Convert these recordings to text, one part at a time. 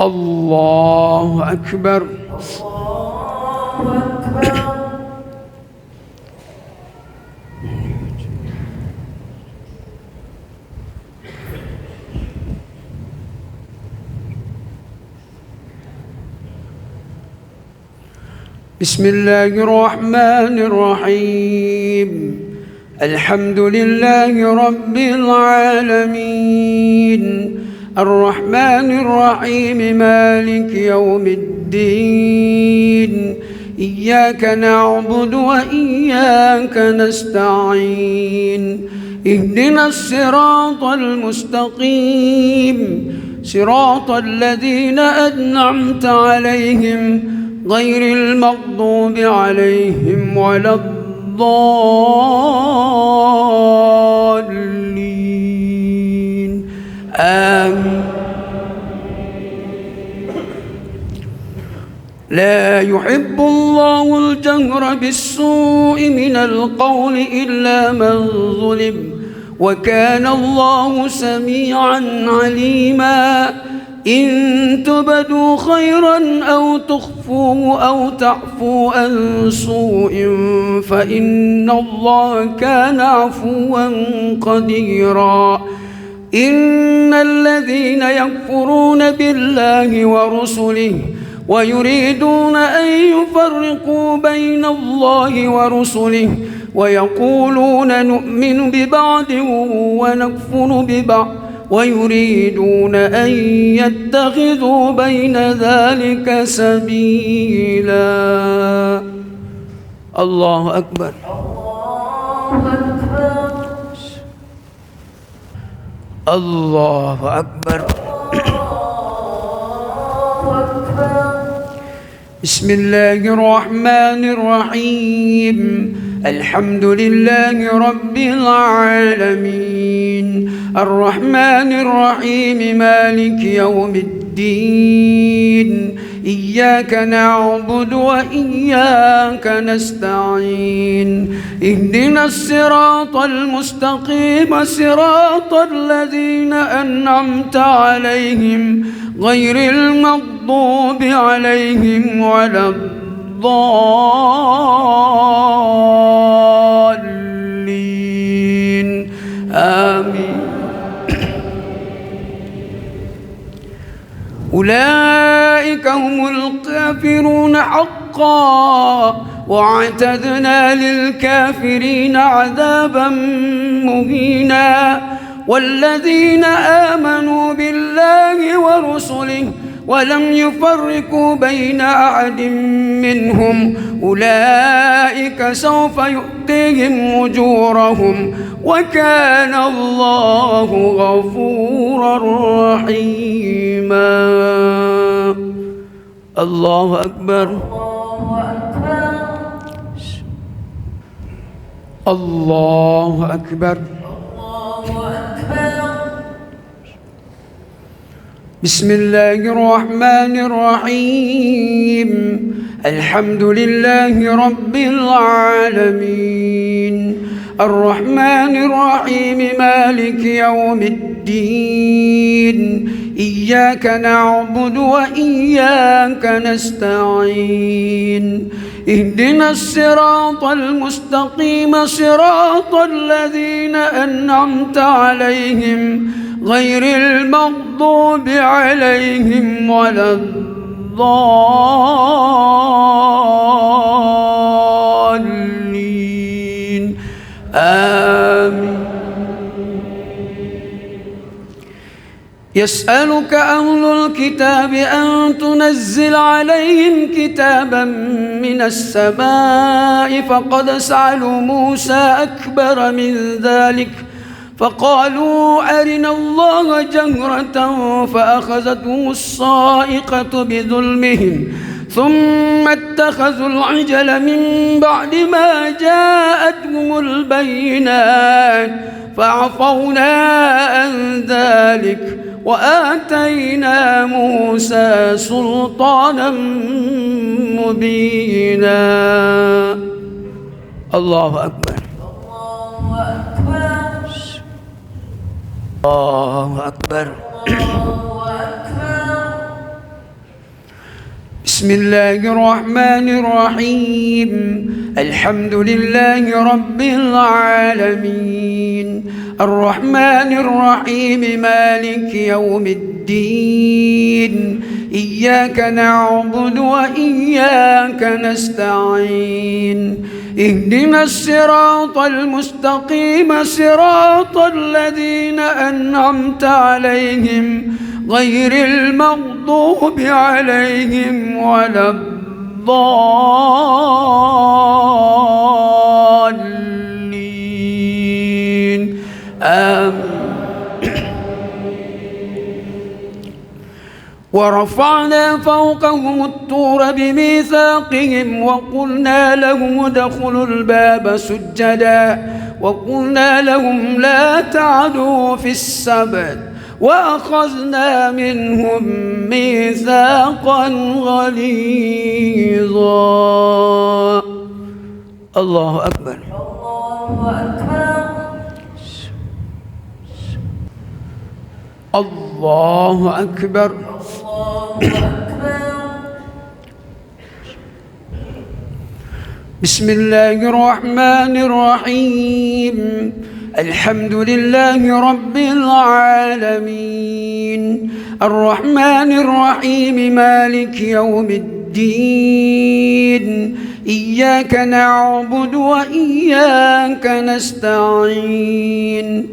الله أكبر. بسم الله الرحمن الرحيم. الحمد لله رب العالمين، الرحمن الرحيم، مالك يوم الدين. إياك نعبد وإياك نستعين. اهدنا الصراط المستقيم، صراط الذين أنعمت عليهم غير المغضوب عليهم ولا الضالين. آمين. لا يحب الله الجهر بالسوء من القول إلا من ظلم، وكان الله سميعا عليما. إن تبدوا خيرا أو تخفوه أو تعفوا عن سوء فإن الله كان عفوا قديرا. إن الذين يكفرون بالله ورسله ويريدون أن يفرقوا بين الله ورسله ويقولون نؤمن ببعض ونكفر ببعض ويريدون أن يتخذوا بين ذلك سبيلا. الله أكبر. الله أكبر. بسم الله الرحمن الرحيم. الحمد لله رب العالمين، الرحمن الرحيم، مالك يوم الدين. إياك نعبد وإياك نستعين. اهدنا الصراط المستقيم، صراط الذين أنعمت عليهم غير المغضوب عليهم ولا الضالين. آمين. أولئك هم الكافرون حقا، واعتدنا للكافرين عذابا مهينا. والذين آمنوا بالله ورسله ولم يفرقوا بين أحد منهم أولئك سوف يؤتيهم أجورهم، وكان الله غفورا رحيما. الله أكبر. الله أكبر. بسم الله الرحمن الرحيم. الحمد لله رب العالمين، الرحمن الرحيم، مالك يوم الدين. إياك نعبد وإياك نستعين. اهدنا الصراط المستقيم، صراط الذين أنعمت عليهم غير المغضوب عليهم ولا الضالين. آمين. يسألك أهل الكتاب أن تنزل عليهم كتابا من السماء، فقد سألوا موسى أكبر من ذلك فقالوا أرنا الله جهرة فأخذتهم الصاعقة بظلمهم ثم اتخذوا العجل من بعد ما جاءتهم البينات فعفونا عن ذلك وآتينا موسى سلطانا مبينا. الله أكبر. الله أكبر. بسم الله الرحمن الرحيم الحمد لله رب العالمين الرحمن الرحيم مالك يوم الدين إياك نعبد وإياك نستعين اهدنا الصراط المستقيم صراط الذين أنعمت عليهم غير المغضوب عليهم ولا الضالين آمين. ورفعنا فوقهم الطور بميثاقهم وقلنا لهم ادخلوا الباب سجدا وقلنا لهم لا تعدوا في السبت وأخذنا منهم ميثاقا غليظا. الله أكبر. الله أكبر. بسم الله الرحمن الرحيم الحمد لله رب العالمين الرحمن الرحيم مالك يوم الدين إياك نعبد وإياك نستعين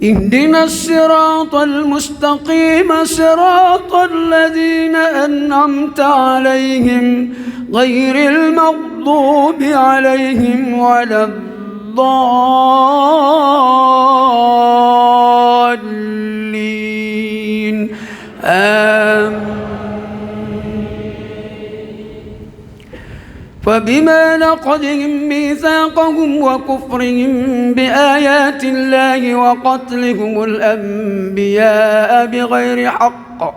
اهدنا الصراط المستقيم صراط الذين أنعمت عليهم غير المغضوب عليهم ولا الضالين آمين. فبما نقضهم ميثاقهم وكفرهم بآيات الله وقتلهم الأنبياء بغير حق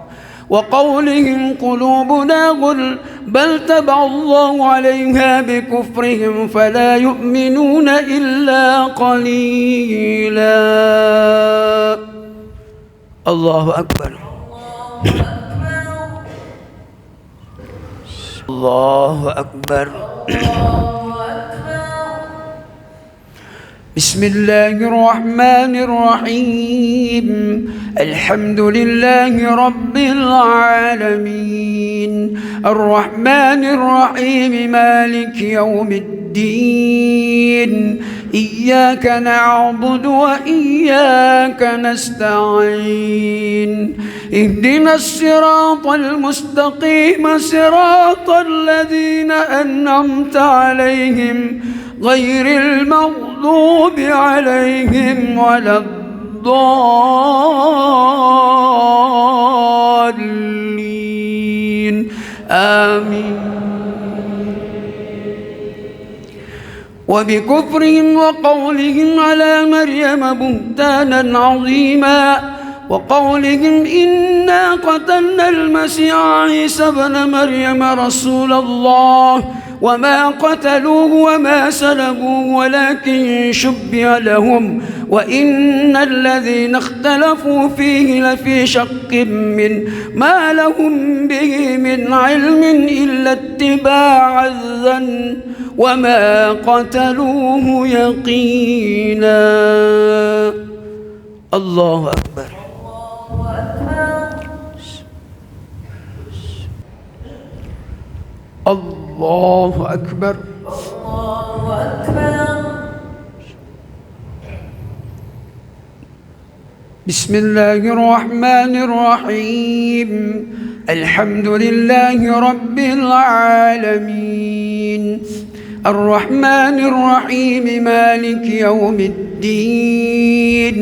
وقولهم قلوبنا غل بل تبع الله عليها بكفرهم فلا يؤمنون إلا قليلا. الله أكبر. الله أكبر. بسم الله الرحمن الرحيم الحمد لله رب العالمين الرحمن الرحيم مالك يوم الدين إياك نعبد وإياك نستعين اهدنا الصراط المستقيم صراط الذين أنعمت عليهم غير المغضوب عليهم ولا الضالين آمين. وبكفرهم وقولهم على مريم بهتانا عظيما وقولهم إنا قتلنا المسيح عيسى ابن مريم رسول الله وما قتلوه وما سلبوه ولكن شبه لهم وإن الذين اختلفوا فيه لفي شك من ما لهم به من علم إلا اتباع الظن وما قتلوه يقينا. الله أكبر. الله أكبر. الله أكبر. بسم الله الرحمن الرحيم الحمد لله رب العالمين الرحمن الرحيم مالك يوم الدين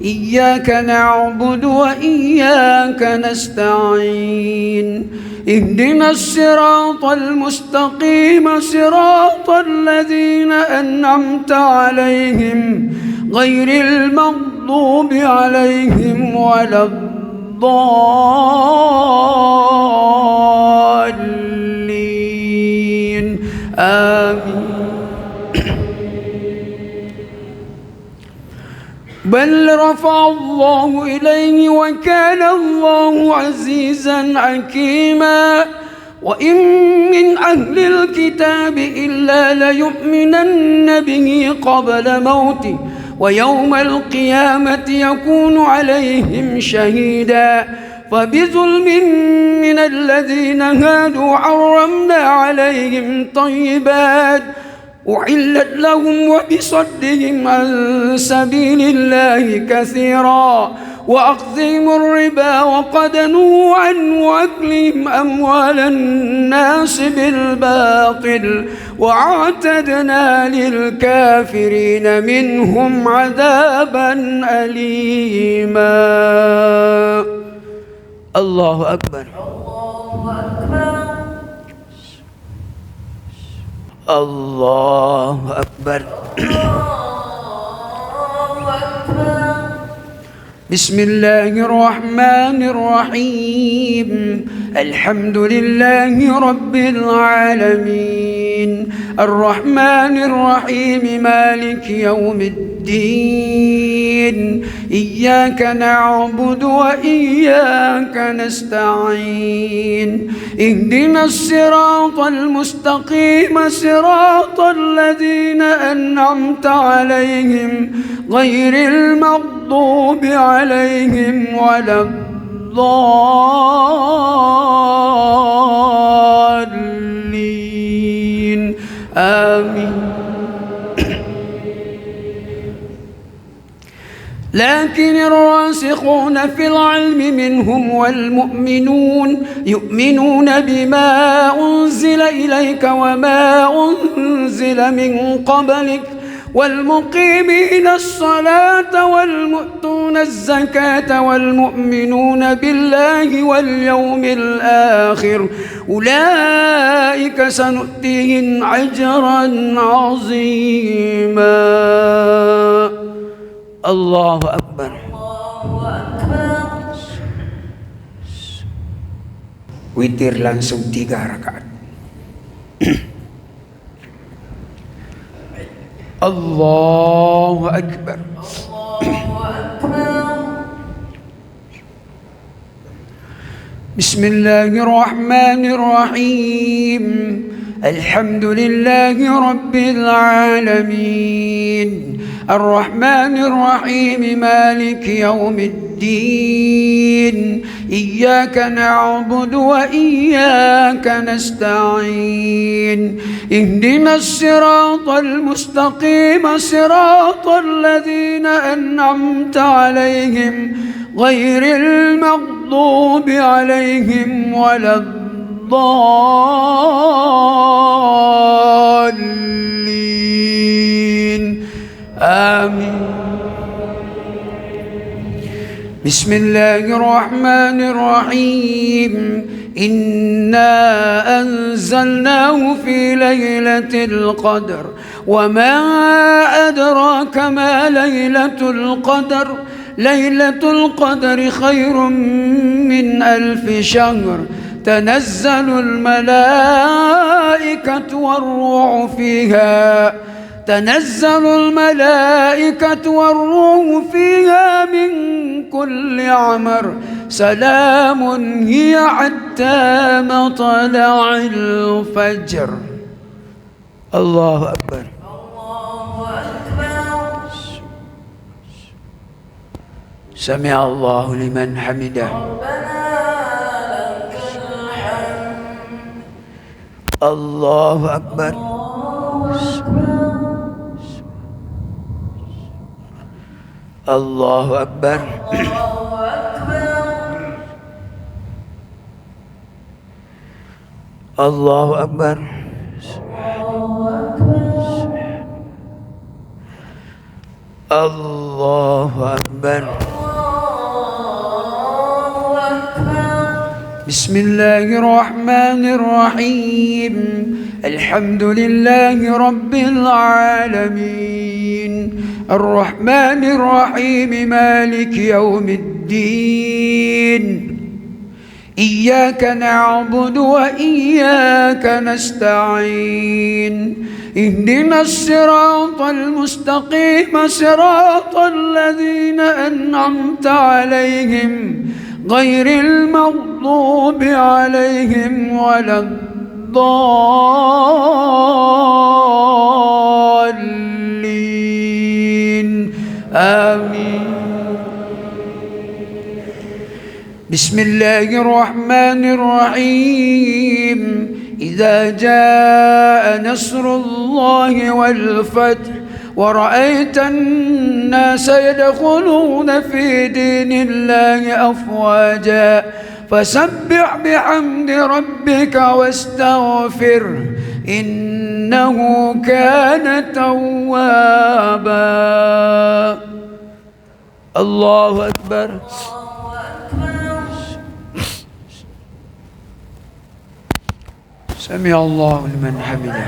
إياك نعبد وإياك نستعين اهدنا الصراط المستقيم صراط الذين أنعمت عليهم غير المغضوب عليهم ولا الضالين آمين. بل رفع الله إليه وكان الله عزيزا حكيما وإن من أهل الكتاب إلا ليؤمنن به قبل موته ويوم القيامة يكون عليهم شهيدا فبظلم من الذين هادوا حرمنا عليهم طيبات أحلت لهم وبصدهم عن سبيل الله كثيرا وأخذهم الربا وقد نهوا عنه وأكلهم أموال الناس بالباطل وأعتدنا للكافرين منهم عذابا أليما. الله أكبر. الله أكبر. بسم الله الرحمن الرحيم. الحمد لله رب العالمين الرحمن الرحيم مالك يوم الدين إياك نعبد وإياك نستعين اهدنا الصراط المستقيم صراط الذين أنعمت عليهم غير المغضوب عليهم ولا الضالين آمين. لكن الراسخون في العلم منهم والمؤمنون يؤمنون بما أنزل إليك وما أنزل من قبلك والمقيمين الصلاة والمؤتون الزكاة والمؤمنون بالله واليوم الآخر أولئك سنؤتيهم أجرا عظيما. الله أكبر. Witir langsung 3 rakaat. الله أكبر. بسم الله الرحمن الرحيم الحمد لله رب العالمين الرحمن الرحيم مالك يوم الدين إياك نعبد وإياك نستعين اهدنا الصراط المستقيم صراط الذين أنعمت عليهم غير المغضوب عليهم ولا الضالين آمين. بسم الله الرحمن الرحيم إنا أنزلناه في ليلة القدر وما أدراك ما ليلة القدر ليلة القدر خير من 1000 شهر تنزل الملائكة والروح فيها من كل أمر سلام هي حتى مطلع الفجر. الله أكبر. سمع الله لمن حمده. الله أكبر. الله أكبر. الله أكبر. الله أكبر. بسم الله الرحمن الرحيم الحمد لله رب العالمين الرحمن الرحيم مالك يوم الدين إياك نعبد وإياك نستعين اهدنا الصراط المستقيم صراط الذين أنعمت عليهم غير المغضوب المغضوب عليهم ولا الضالين آمين. بسم الله الرحمن الرحيم. إذا جاء نصر الله والفتح ورأيت الناس يدخلون في دين الله أفواجا فسبح بحمد ربك واستغفره إنه كان توابا. الله أكبر. سمع الله لمن حمده.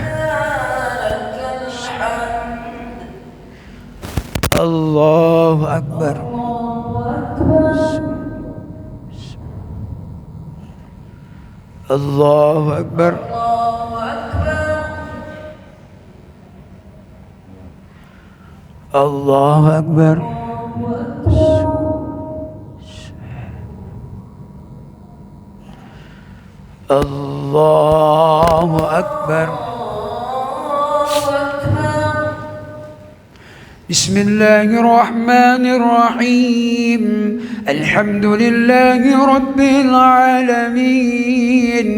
الله أكبر. الله أكبر. الله أكبر. الله أكبر. بسم الله الرحمن الرحيم. الحمد لله رب العالمين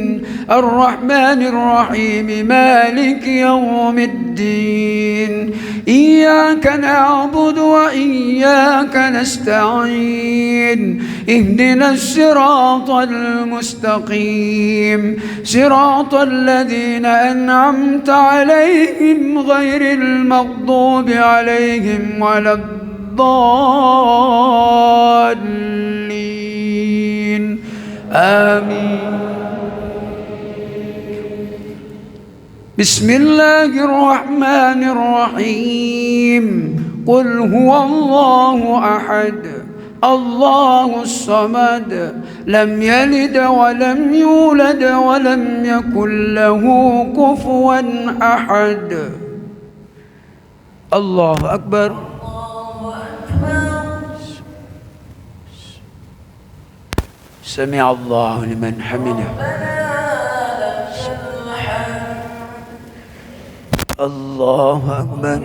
الرحمن الرحيم مالك يوم الدين إياك نعبد وإياك نستعين اهدنا الصراط المستقيم صراط الذين أنعمت عليهم غير المغضوب عليهم ولا الضالين آمين. بسم الله الرحمن الرحيم. قل هو الله أحد الله الصمد لم يلد ولم يولد ولم يكن له كفوا أحد. الله أكبر. سمع الله لمن حمده. الله أكبر.